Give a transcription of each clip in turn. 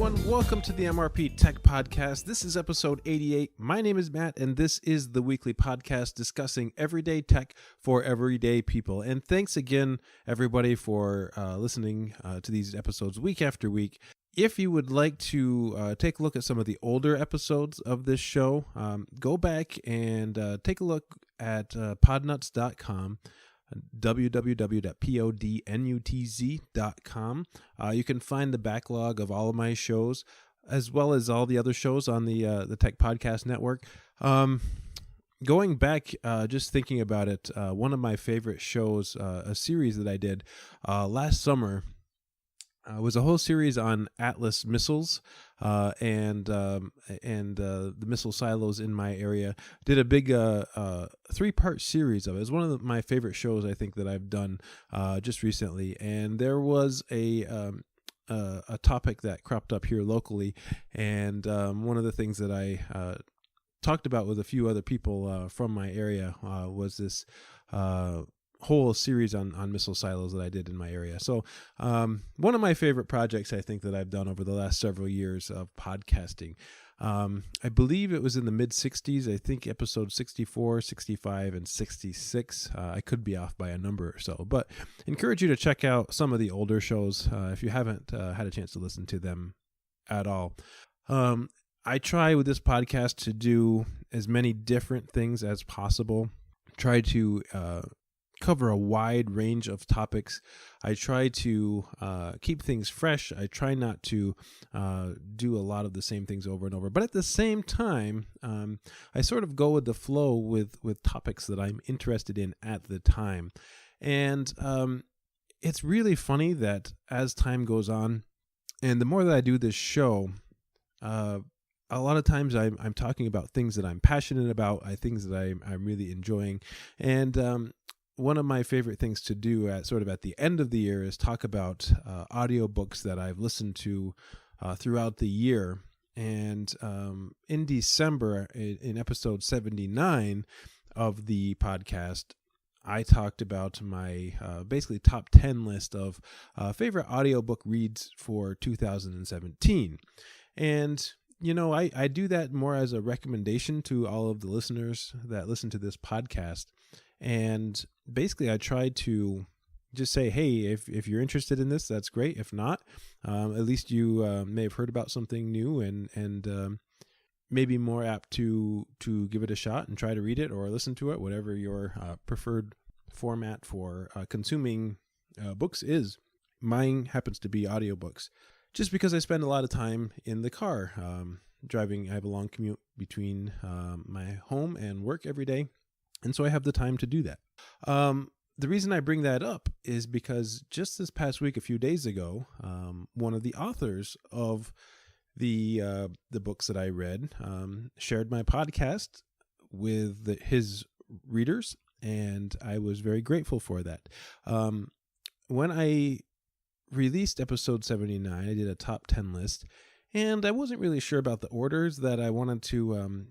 everyone. Welcome to the MrpTech Podcast. This is episode 88. My name is Matt, and this is the weekly podcast discussing everyday tech for everyday people. And thanks again, everybody, for listening to these episodes week after week. If you would like to take a look at some of the older episodes of this show, go back and take a look at podnuts.com. www.podnutz.com. You can find the backlog of all of my shows, as well as all the other shows on the Tech Podcast Network. Going back, just thinking about it, one of my favorite shows, a series that I did last summer, was a whole series on Atlas missiles and the missile silos in my area. Did a big 3-part series of it. It's one of my favorite shows, I think, that I've done just recently. And there was a topic that cropped up here locally, and one of the things that I talked about with a few other people from my area was this whole series on missile silos that I did in my area. So one of my favorite projects, I think, that I've done over the last several years of podcasting. I believe it was in the mid-60s. I think episode 64, 65, and 66. I could be off by a number or so, but encourage you to check out some of the older shows if you haven't had a chance to listen to them at all. I try with this podcast to do as many different things as possible. Try to cover a wide range of topics. I try to keep things fresh. I try not to do a lot of the same things over and over. But at the same time, I sort of go with the flow with topics that I'm interested in at the time. And it's really funny that as time goes on, and the more that I do this show, a lot of times I'm talking about things that I'm passionate about, things that I'm really enjoying. And one of my favorite things to do at the end of the year is talk about audiobooks that I've listened to throughout the year. And in December, in episode 79 of the podcast, I talked about my basically top 10 list of favorite audiobook reads for 2017. And I do that more as a recommendation to all of the listeners that listen to this podcast. And basically, I try to just say, hey, if you're interested in this, that's great. If not, at least you may have heard about something new and maybe more apt to give it a shot and try to read it or listen to it, whatever your preferred format for consuming books is. Mine happens to be audiobooks, just because I spend a lot of time in the car driving. I have a long commute between my home and work every day. And so I have the time to do that. The reason I bring that up is because just this past week, a few days ago, one of the authors of the books that I read shared my podcast with his readers, and I was very grateful for that. When I released episode 79, I did a top 10 list. And I wasn't really sure about the orders that I wanted to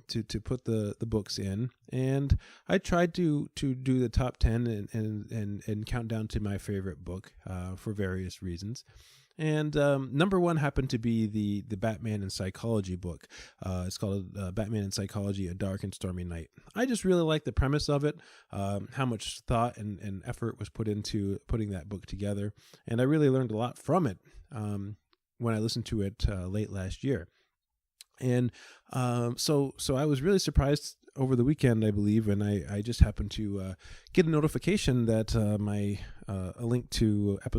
put the books in, and I tried to do the top 10 and count down to my favorite book for various reasons. And number one happened to be the Batman and Psychology book. It's called Batman and Psychology: A Dark and Stormy Night. I just really like the premise of it, how much thought and effort was put into putting that book together, and I really learned a lot from it. When I listened to it late last year. And so I was really surprised over the weekend, I believe, and I just happened to get a notification that a link to a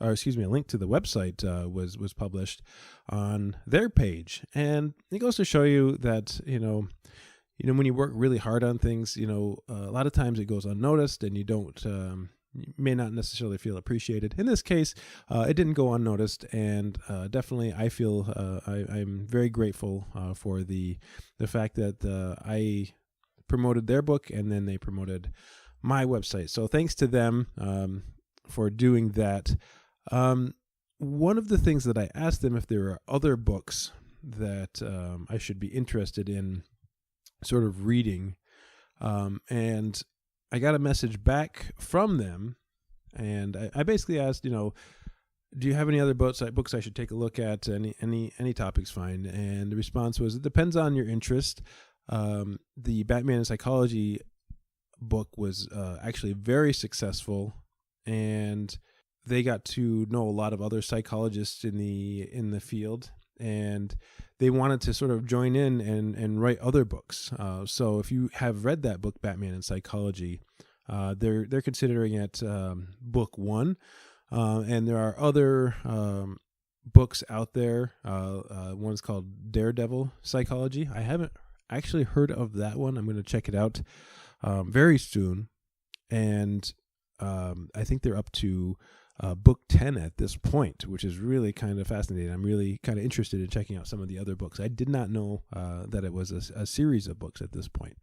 link to the website was published on their page. And it goes to show you that, when you work really hard on things, a lot of times it goes unnoticed and you may not necessarily feel appreciated. In this case, it didn't go unnoticed, and definitely I feel I'm very grateful for the fact that I promoted their book and then they promoted my website. So thanks to them for doing that. One of the things that I asked them if there are other books that I should be interested in sort of reading, and I got a message back from them, and I basically asked, do you have any other books I should take a look at? Any topic's fine. And the response was, it depends on your interest. The Batman in Psychology book was actually very successful, and they got to know a lot of other psychologists in the field, and they wanted to sort of join in and write other books. So if you have read that book, Batman in Psychology, they're considering it book one, and there are other books out there. One is called Daredevil Psychology. I haven't actually heard of that one. I'm going to check it out very soon, and I think they're up to book 10 at this point, which is really kind of fascinating. I'm really kind of interested in checking out some of the other books. I did not know that it was a series of books at this point.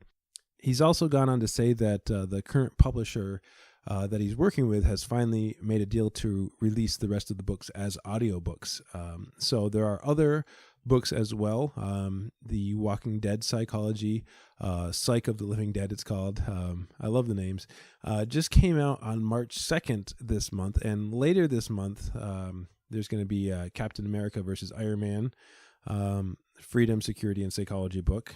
He's also gone on to say that the current publisher that he's working with has finally made a deal to release the rest of the books as audiobooks. So there are other books as well. The Walking Dead Psychology, Psych of the Living Dead, it's called. I love the names. Just came out on March 2nd this month, and later this month there's going to be Captain America versus Iron Man, Freedom, Security, and Psychology book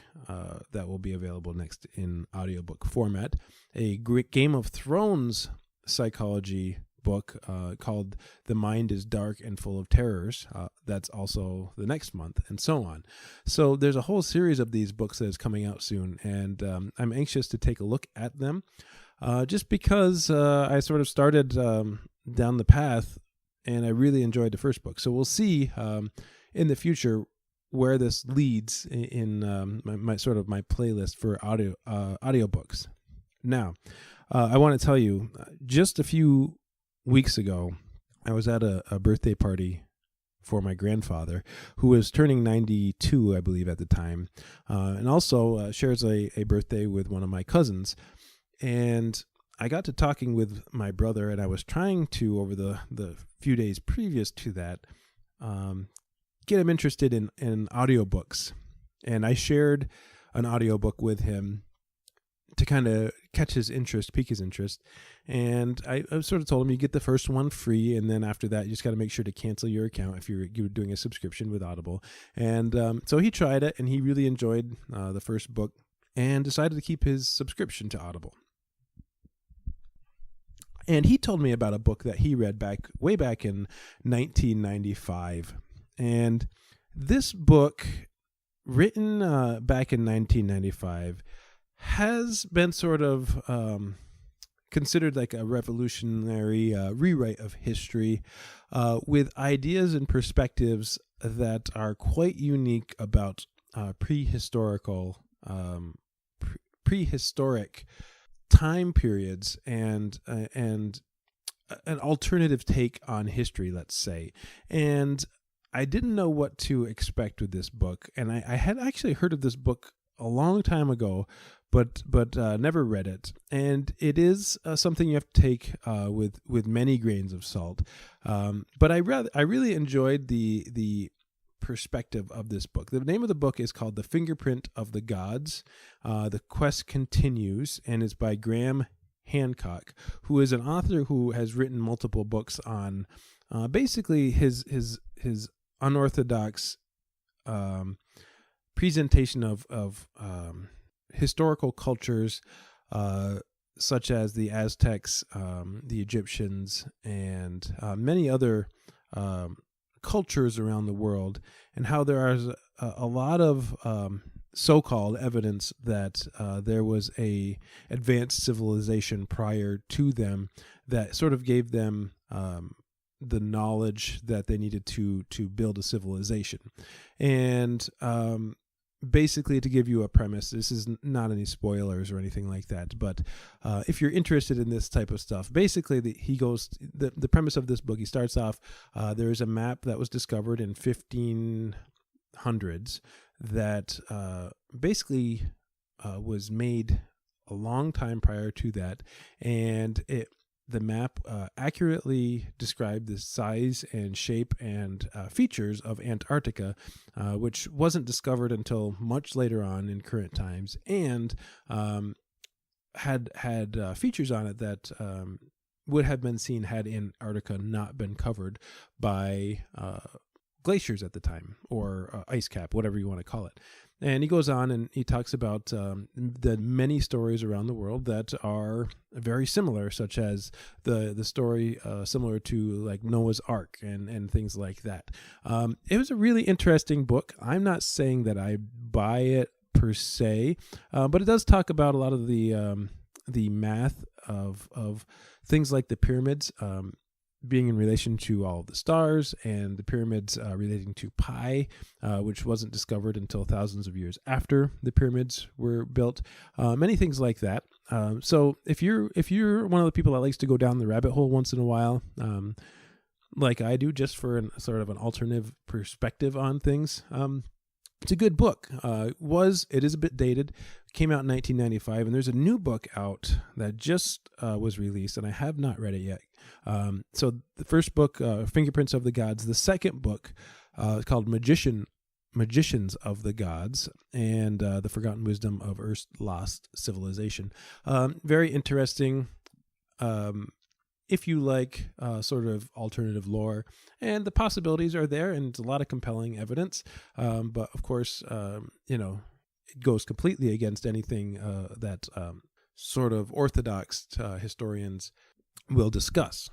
that will be available next in audiobook format. A Game of Thrones psychology book called The Mind is Dark and Full of Terrors. That's also the next month, and so on. So there's a whole series of these books that is coming out soon, and I'm anxious to take a look at them just because I sort of started down the path, and I really enjoyed the first book. So we'll see in the future where this leads in my playlist for audiobooks. Now, I want to tell you, just a few weeks ago, I was at a birthday party for my grandfather, who was turning 92, I believe, at the time, and also shares a birthday with one of my cousins. And I got to talking with my brother, and I was trying to, over the few days previous to that, get him interested in audiobooks. And I shared an audiobook with him to kind of catch his interest, pique his interest. And I sort of told him, you get the first one free, and then after that, you just got to make sure to cancel your account if you're doing a subscription with Audible. And so he tried it, and he really enjoyed the first book and decided to keep his subscription to Audible. And he told me about a book that he read way back in 1995. And this book, written back in 1995, has been sort of considered like a revolutionary rewrite of history with ideas and perspectives that are quite unique about prehistoric time periods and an alternative take on history, let's say. And I didn't know what to expect with this book, and I had actually heard of this book a long time ago, but never read it. And it is something you have to take with many grains of salt. But I really enjoyed the perspective of this book. The name of the book is called The Fingerprint of the Gods. The Quest Continues, and it's by Graham Hancock, who is an author who has written multiple books on basically his unorthodox presentation of historical cultures such as the Aztecs, the Egyptians, and many other cultures around the world, and how there is a lot of so-called evidence that there was a advanced civilization prior to them that sort of gave them the knowledge that they needed to build a civilization. And basically, to give you a premise, this is not any spoilers or anything like that, but if you're interested in this type of stuff, basically the premise of this book, he starts off, there is a map that was discovered in 1500s that basically was made a long time prior to that, and the map accurately described the size and shape and features of Antarctica, which wasn't discovered until much later on in current times, and had features on it that would have been seen had Antarctica not been covered by glaciers at the time, or ice cap, whatever you want to call it. And he goes on and he talks about the many stories around the world that are very similar, such as the story similar to like Noah's Ark and things like that. It was a really interesting book. I'm not saying that I buy it per se, but it does talk about a lot of the math of things like the pyramids being in relation to all the stars, and the pyramids relating to pi, which wasn't discovered until thousands of years after the pyramids were built. Many things like that. So if you're one of the people that likes to go down the rabbit hole once in a while, like I do, just for sort of an alternative perspective on things, it's a good book. It is a bit dated. Came out in 1995, and there's a new book out that just was released, and I have not read it yet. So the first book, Fingerprints of the Gods. The second book is called Magicians of the Gods, and The Forgotten Wisdom of Earth's Lost Civilization. Very interesting. If you like sort of alternative lore, and the possibilities are there, and it's a lot of compelling evidence. But of course, it goes completely against anything that sort of orthodox historians will discuss.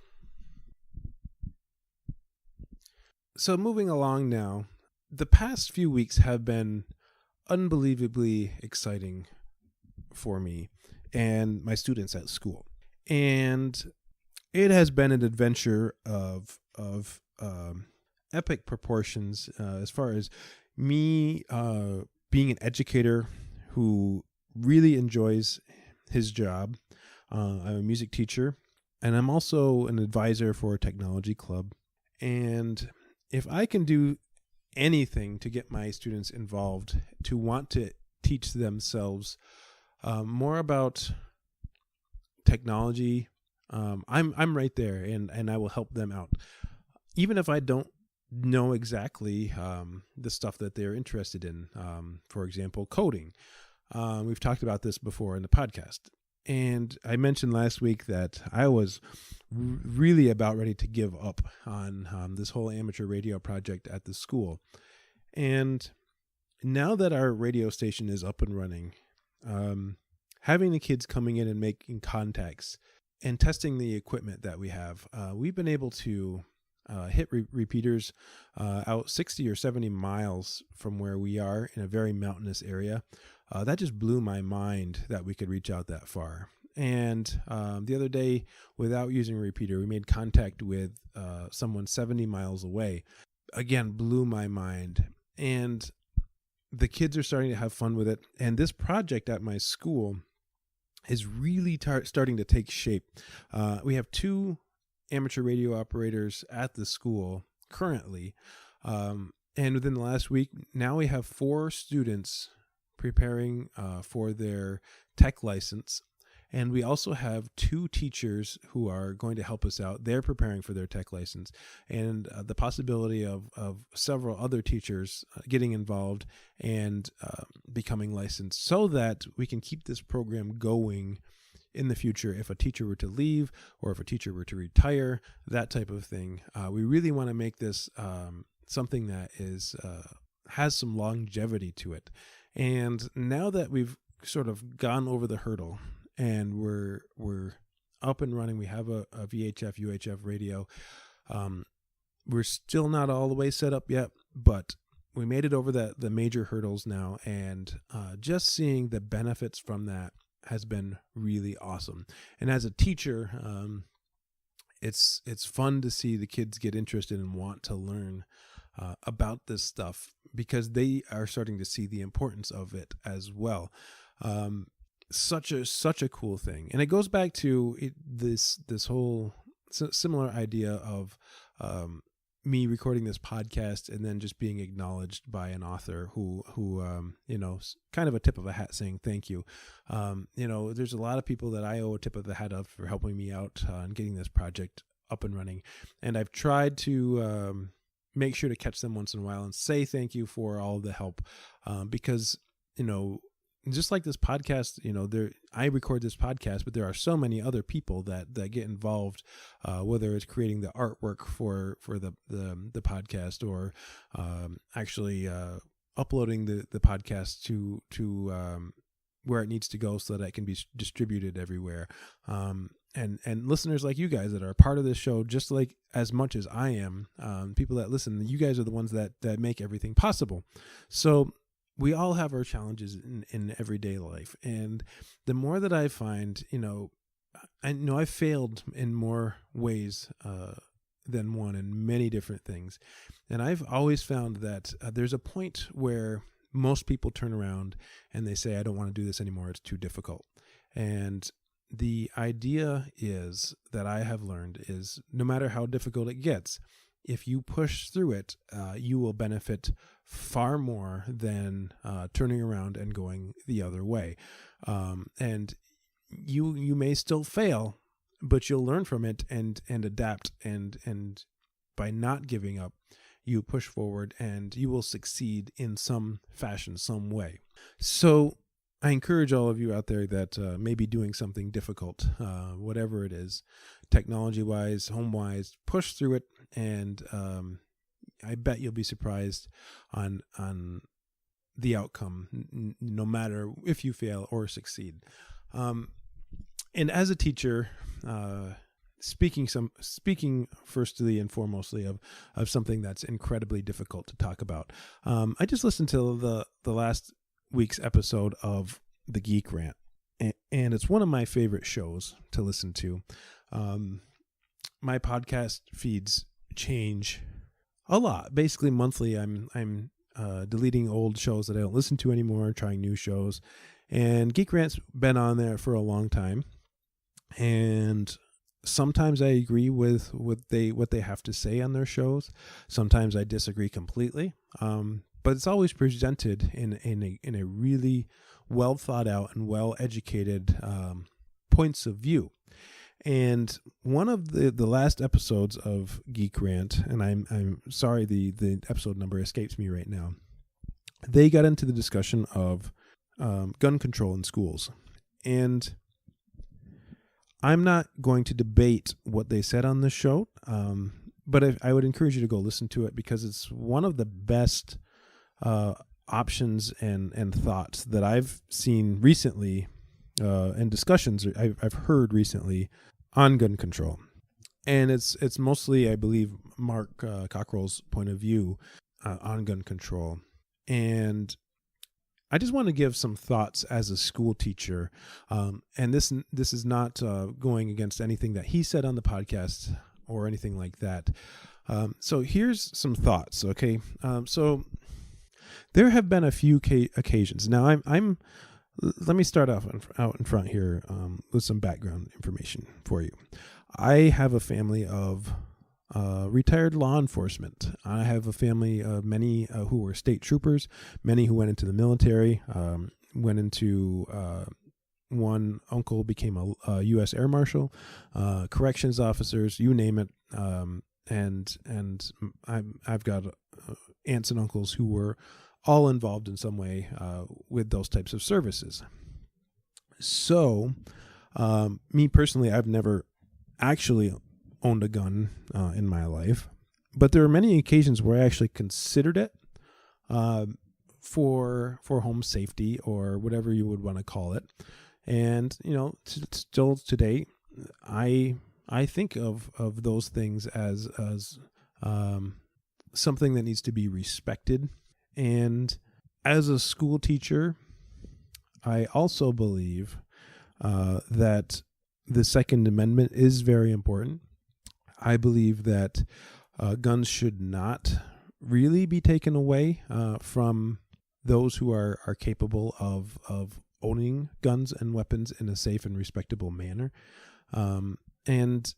So moving along now, the past few weeks have been unbelievably exciting for me and my students at school. And it has been an adventure of epic proportions as far as me being an educator who really enjoys his job. I'm a music teacher, and I'm also an advisor for a technology club. And if I can do anything to get my students involved, to want to teach themselves more about technology, I'm right there, and I will help them out, even if I don't know exactly the stuff that they're interested in. For example, coding. We've talked about this before in the podcast, and I mentioned last week that I was really about ready to give up on this whole amateur radio project at the school. And now that our radio station is up and running, having the kids coming in and making contacts and testing the equipment that we have, we've been able to hit repeaters out 60 or 70 miles from where we are in a very mountainous area. That just blew my mind that we could reach out that far. And the other day, without using a repeater, we made contact with someone 70 miles away. Again, blew my mind. And the kids are starting to have fun with it. And this project at my school is really starting to take shape. We have 2 amateur radio operators at the school currently. And within the last week, now we have 4 students preparing for their tech license. And we also have 2 teachers who are going to help us out. They're preparing for their tech license, and the possibility of several other teachers getting involved and becoming licensed, so that we can keep this program going in the future. If a teacher were to leave, or if a teacher were to retire, that type of thing. We really want to make this something that has some longevity to it. And now that we've sort of gone over the hurdle, and we're up and running, we have a VHF, UHF radio. We're still not all the way set up yet, but we made it over the major hurdles now, and just seeing the benefits from that has been really awesome. And as a teacher, it's fun to see the kids get interested and want to learn about this stuff, because they are starting to see the importance of it as well. Such a cool thing. And it goes back to this whole similar idea of me recording this podcast and then just being acknowledged by an author who kind of a tip of a hat saying thank you. There's a lot of people that I owe a tip of the hat of for helping me out on getting this project up and running. And I've tried to make sure to catch them once in a while and say thank you for all the help, because just like this podcast, I record this podcast, but there are so many other people that get involved, whether it's creating the artwork for the podcast, or actually uploading the podcast to where it needs to go so that it can be distributed everywhere. And listeners like you guys that are a part of this show, just like as much as I am, people that listen, you guys are the ones that make everything possible. So we all have our challenges in everyday life. And the more that I find, I know I've failed in more ways than one in many different things. And I've always found that there's a point where most people turn around and they say, I don't want to do this anymore. It's too difficult. And the idea is that I have learned is no matter how difficult it gets, if you push through it, you will benefit far more than turning around and going the other way. And you may still fail, but you'll learn from it and adapt. And by not giving up, you push forward and you will succeed in some fashion, some way. So I encourage all of you out there that may be doing something difficult, whatever it is, technology-wise, home-wise, push through it, and I bet you'll be surprised on the outcome, no matter if you fail or succeed. And as a teacher, speaking firstly and foremostly of something that's incredibly difficult to talk about, I just listened to the last week's episode of The Geek Rant, and it's one of my favorite shows to listen to. My podcast feeds change a lot. Basically monthly, I'm deleting old shows that I don't listen to anymore, trying new shows, and Geek Rant's been on there for a long time. And sometimes I agree with what they have to say on their shows. Sometimes I disagree completely. But it's always presented in a really well thought out and well educated points of view. And one of the last episodes of Geek Rant, and I'm sorry the episode number escapes me right now, they got into the discussion of gun control in schools. And I'm not going to debate what they said on this show, but I would encourage you to go listen to it, because it's one of the best options and thoughts that I've seen recently, and discussions I've heard recently on gun control. And it's mostly, I believe, Mark Cockrell's point of view on gun control. And I just want to give some thoughts as a school teacher. And this is not going against anything that he said on the podcast or anything like that. So here's some thoughts. Okay. So there have been a few occasions. Now let me start off out in front here with some background information for you. I have a family of retired law enforcement. I have a family of many who were state troopers, many who went into the military, one uncle became a U.S. Air Marshal, corrections officers, you name it. And I've got aunts and uncles who were all involved in some way with those types of services. So, me personally, I've never actually owned a gun in my life, but there are many occasions where I actually considered it for home safety or whatever you would want to call it. And still today, I think of those things as something that needs to be respected. And as a school teacher, I also believe that the Second Amendment is very important. I believe that guns should not really be taken away from those who are capable of owning guns and weapons in a safe and respectable manner. And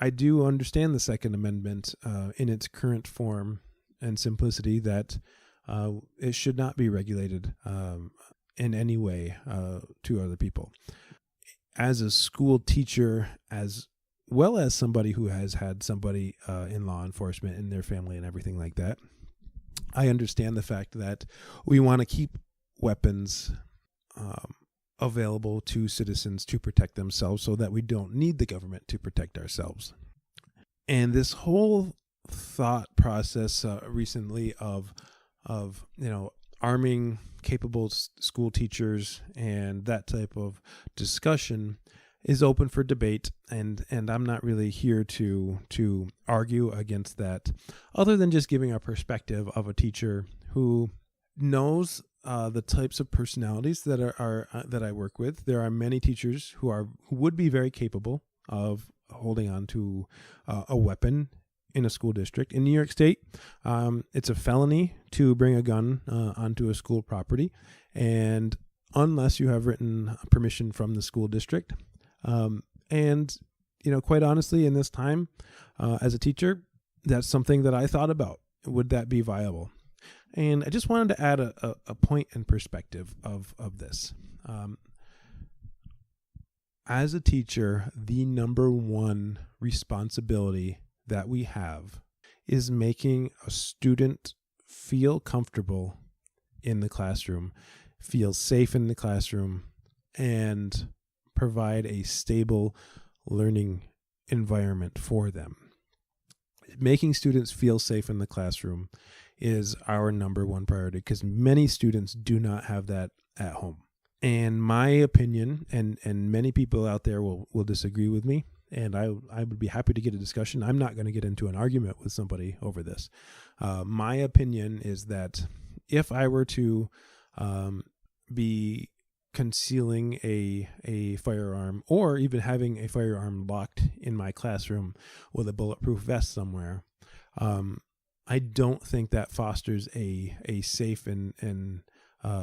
I do understand the Second Amendment in its current form and simplicity, that it should not be regulated in any way to other people. As a school teacher, as well as somebody who has had somebody in law enforcement in their family and everything like that, I understand the fact that we want to keep weapons available to citizens to protect themselves so that we don't need the government to protect ourselves. And this whole thought process recently of arming capable school teachers and that type of discussion is open for debate, and I'm not really here to argue against that, other than just giving a perspective of a teacher who knows the types of personalities that are that I work with. There are many teachers who would be very capable of holding on to a weapon in a school district. In New York State, it's a felony to bring a gun onto a school property, and unless you have written permission from the school district. And quite honestly, in this time, as a teacher, that's something that I thought about. Would that be viable? And I just wanted to add a point in perspective of this. As a teacher, the number one responsibility that we have is making a student feel comfortable in the classroom, feel safe in the classroom, and provide a stable learning environment for them. Making students feel safe in the classroom is our number one priority, because many students do not have that at home. And my opinion, and many people out there will disagree with me, and I would be happy to get a discussion. I'm not going to get into an argument with somebody over this. My opinion is that if I were to be concealing a firearm, or even having a firearm locked in my classroom with a bulletproof vest somewhere, I don't think that fosters a safe and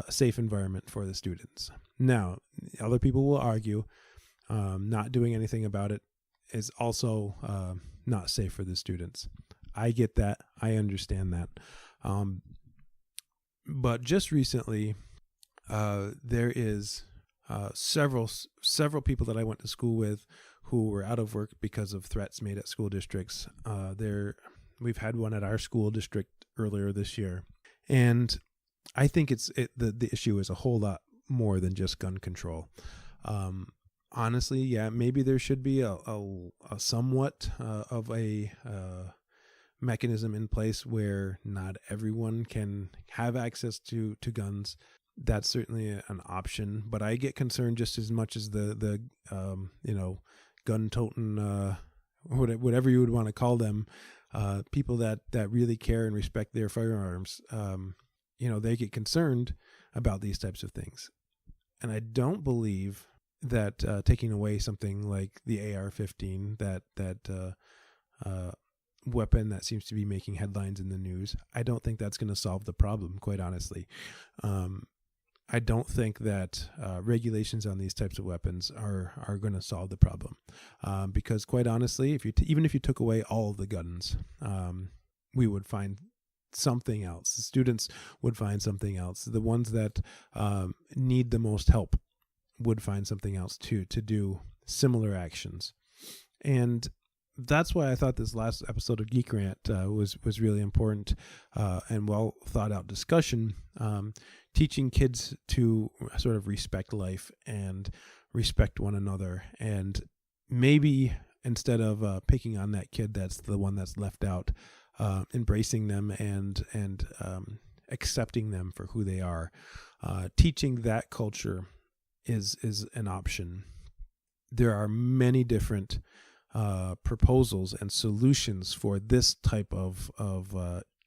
safe environment for the students. Now, other people will argue not doing anything about it is also not safe for the students. I get that. I understand that. But just recently, there is several people that I went to school with who were out of work because of threats made at school districts. We've had one at our school district earlier this year, and I think the issue is a whole lot more than just gun control. Honestly, yeah, maybe there should be a somewhat of a mechanism in place where not everyone can have access to guns. That's certainly an option, but I get concerned just as much as the gun-toting, whatever you would want to call them, people that really care and respect their firearms. They get concerned about these types of things. And I don't believe that taking away something like the AR-15, that weapon that seems to be making headlines in the news, I don't think that's going to solve the problem, quite honestly. I don't think that regulations on these types of weapons are going to solve the problem, because quite honestly, even if you took away all of the guns, we would find something else. The students would find something else. The ones that need the most help would find something else to do similar actions. And that's why I thought this last episode of Geek Rant was really important and well thought out discussion, teaching kids to sort of respect life and respect one another, and maybe instead of picking on that kid that's the one that's left out, embracing them and accepting them for who they are. Teaching that culture is an option. There are many different proposals and solutions for this type of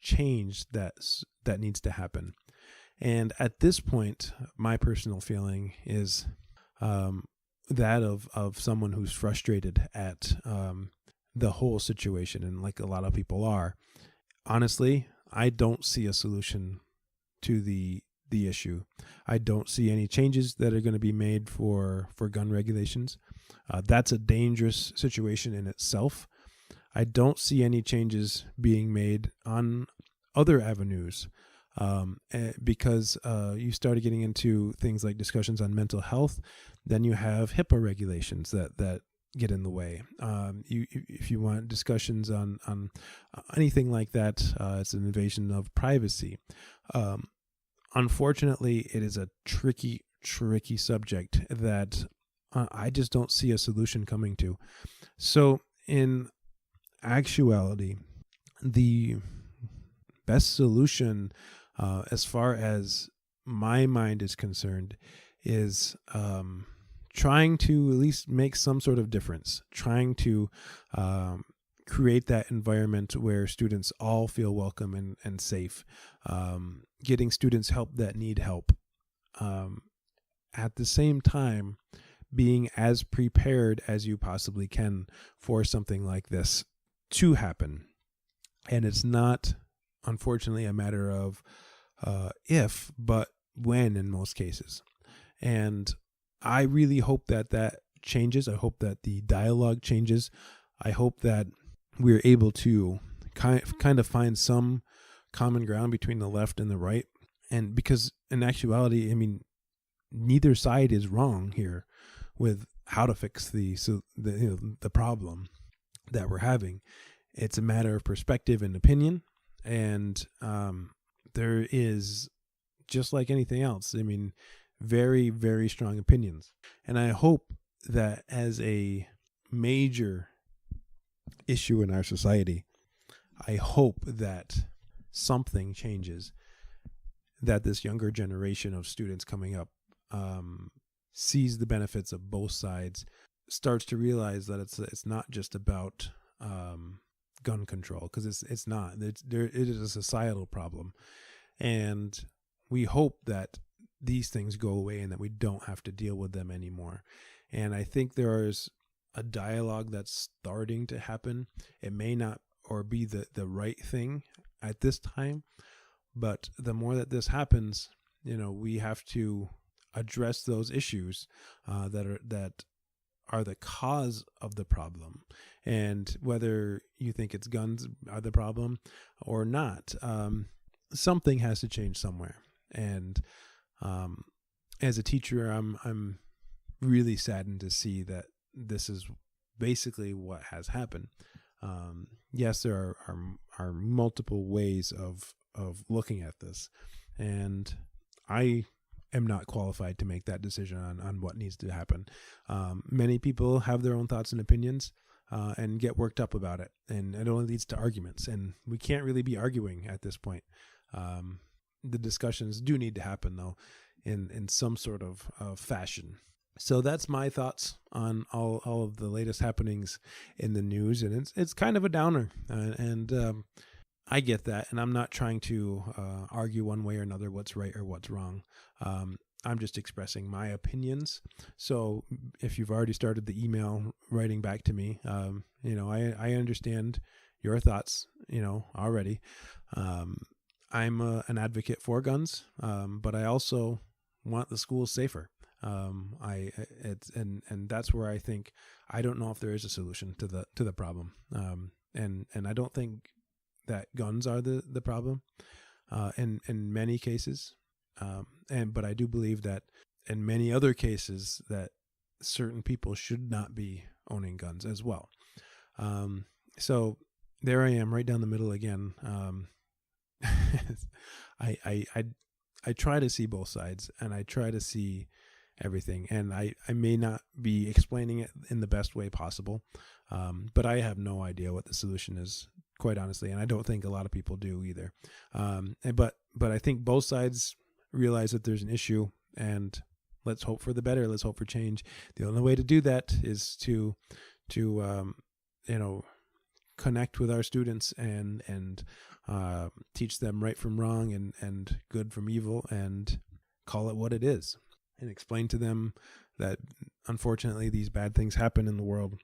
change that needs to happen. And at this point, my personal feeling is that of someone who's frustrated at the whole situation, and like a lot of people are. Honestly, I don't see a solution to the issue. I don't see any changes that are going to be made for gun regulations. That's a dangerous situation in itself. I don't see any changes being made on other avenues, because you started getting into things like discussions on mental health. Then you have HIPAA regulations that get in the way. If you want discussions on anything like that, it's an invasion of privacy. Unfortunately, it is a tricky tricky subject that I just don't see a solution coming to. So in actuality, the best solution, as far as my mind is concerned, is trying to at least make some sort of difference, trying to create that environment where students all feel welcome and safe, getting students help that need help. At the same time, being as prepared as you possibly can for something like this to happen. And it's not, unfortunately, a matter of if, but when in most cases. And I really hope that changes. I hope that the dialogue changes. I hope that we're able to kind of find some common ground between the left and the right. And because in actuality, I mean, neither side is wrong here with how to fix the problem that we're having. It's a matter of perspective and opinion. And there is, just like anything else, I mean, very, very strong opinions. And I hope that as a major issue in our society, I hope that something changes, that this younger generation of students coming up sees the benefits of both sides, starts to realize that it's not just about gun control, because it's not. It is a societal problem, and we hope that these things go away and that we don't have to deal with them anymore. And I think there is a dialogue that's starting to happen. It may not or be the right thing at this time, but the more that this happens, we have to address those issues that are the cause of the problem. And whether you think it's guns are the problem or not, something has to change somewhere. And as a teacher, I'm really saddened to see that this is basically what has happened. Yes, there are multiple ways of looking at this, and I am not qualified to make that decision on what needs to happen. Many people have their own thoughts and opinions and get worked up about it, and it only leads to arguments, and we can't really be arguing at this point. The discussions do need to happen, though, in some sort of fashion. So that's my thoughts on all of the latest happenings in the news, and it's kind of a downer, and I get that, and I'm not trying to argue one way or another what's right or what's wrong. I'm just expressing my opinions. So if you've already started the email writing back to me, I understand your thoughts, already. I'm an advocate for guns, but I also want the schools safer. And that's where I think I don't know if there is a solution to the problem. And I don't think that guns are the problem in many cases. But I do believe that in many other cases that certain people should not be owning guns as well. So there I am, right down the middle again. I try to see both sides, and I try to see everything, and I may not be explaining it in the best way possible, but I have no idea what the solution is, quite honestly, and I don't think a lot of people do either. But I think both sides realize that there's an issue, and let's hope for the better. Let's hope for change. The only way to do that is to connect with our students and teach them right from wrong and good from evil, and call it what it is, and explain to them that unfortunately these bad things happen in the world,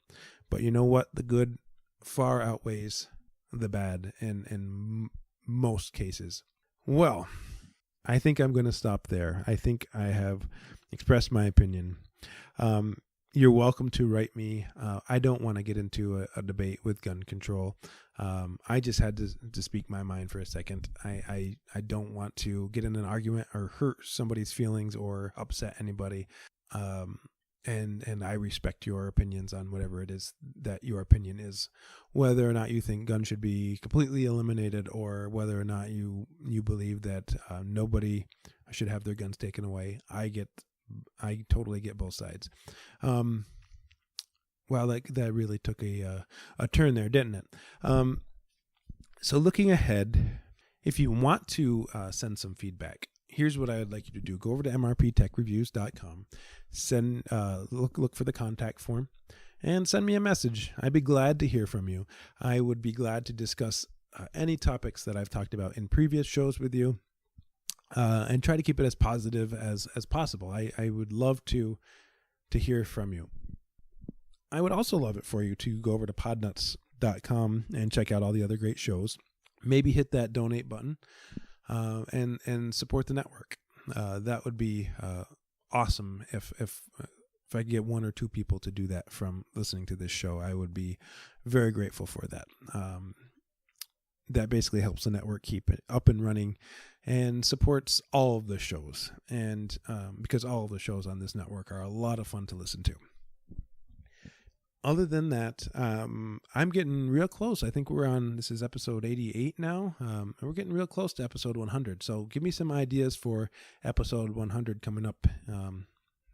but you know what? The good far outweighs the bad in most cases. Well, I think I'm going to stop there. I think I have expressed my opinion. You're welcome to write me. I don't want to get into a debate with gun control. I just had to speak my mind for a second. I don't want to get in an argument or hurt somebody's feelings or upset anybody. And I respect your opinions on whatever it is that your opinion is, whether or not you think guns should be completely eliminated, or whether or not you believe that nobody should have their guns taken away. I get I totally get both sides. Wow, that really took a turn there, didn't it? So looking ahead, if you want to send some feedback, here's what I would like you to do. Go over to mrptechreviews.com, look for the contact form, and send me a message. I'd be glad to hear from you. I would be glad to discuss any topics that I've talked about in previous shows with you, and try to keep it as positive as possible. I would love to hear from you. I would also love it for you to go over to podnuts.com and check out all the other great shows. Maybe hit that donate button and support the network. That would be awesome if I could get one or two people to do that from listening to this show. I would be very grateful for that. That basically helps the network keep it up and running and supports all of the shows. And because all of the shows on this network are a lot of fun to listen to. Other than that, I'm getting real close. I think this is episode 88 now. We're getting real close to episode 100. So give me some ideas for episode 100 coming up in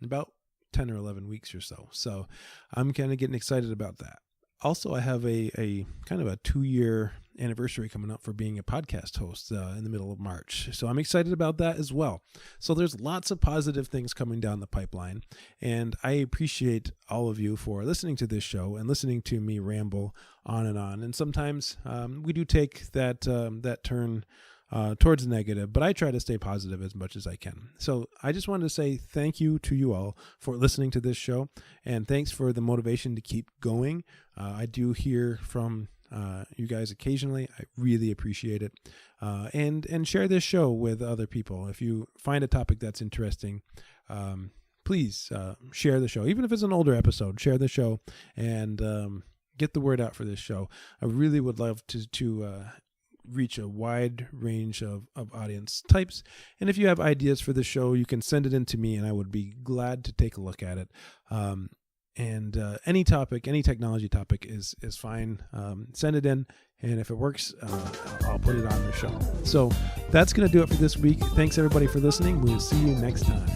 about 10 or 11 weeks or so. So I'm kind of getting excited about that. Also, I have a kind of a 2-year anniversary coming up for being a podcast host in the middle of March. So I'm excited about that as well. So there's lots of positive things coming down the pipeline. And I appreciate all of you for listening to this show and listening to me ramble on and on. And sometimes we do take that turn towards negative, but I try to stay positive as much as I can. So I just wanted to say thank you to you all for listening to this show, and thanks for the motivation to keep going. I do hear from you guys occasionally. I really appreciate it. And share this show with other people. If you find a topic that's interesting, please share the show. Even if it's an older episode, share the show and get the word out for this show. I really would love to reach a wide range of audience types. And if you have ideas for the show, you can send it in to me and I would be glad to take a look at it. And any topic, any technology topic is fine. Send it in, and if it works, I'll put it on the show. So that's going to do it for this week. Thanks everybody for listening. We'll see you next time.